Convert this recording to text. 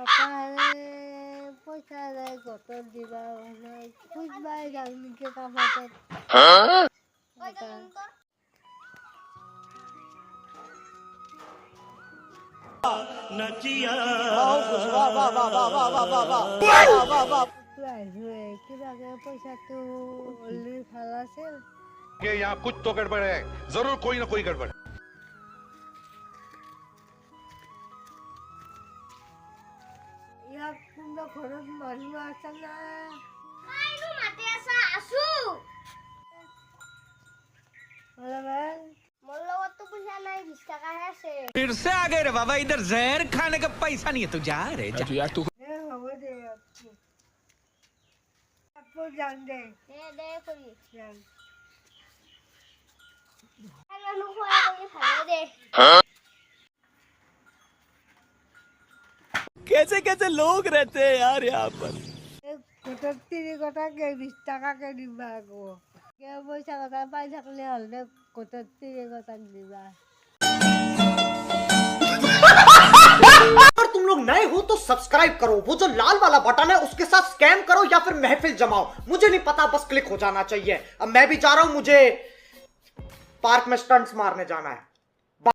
Papae pojďte jako to děláme, chuťme dalníky kapatet. नचिया किबाके पैसा तो ओल्ली खाला से कि यहाँ कुछ तो गड़बड़ है, जरूर कोई ना कोई गड़बड़ है। या तुमरा घरत মানুহ আছে না কাইনো মাতে আছা আছো বলবে মোর লগত তো পয়সা নাই 20 টাকাহে আছে फिर से आ गए रे बाबा, इधर जहर खाने का पैसा नहीं है, तू जा रे जा। এ হবে দে আপু জান দে দে করি জান মানুহ খোৱা কৰি ভালে দে कैसे कैसे लोग रहते हैं यार यहाँ पर। গোটৰ 3 গোটাকে 20 টাকাকে দিবা আকৌ কে পইচা কথা পাই থাকলে হলে গোটৰ 3 গোটাক দিবা अगर तुम लोग नए हो तो सब्सक्राइब करो, वो जो लाल वाला बटन है उसके साथ स्कैम करो या फिर महफिल जमाओ, मुझे नहीं पता, बस क्लिक हो जाना चाहिए। अब मैं भी जा रहा हूं, मुझे पार्क में स्टंट्स मारने जाना है।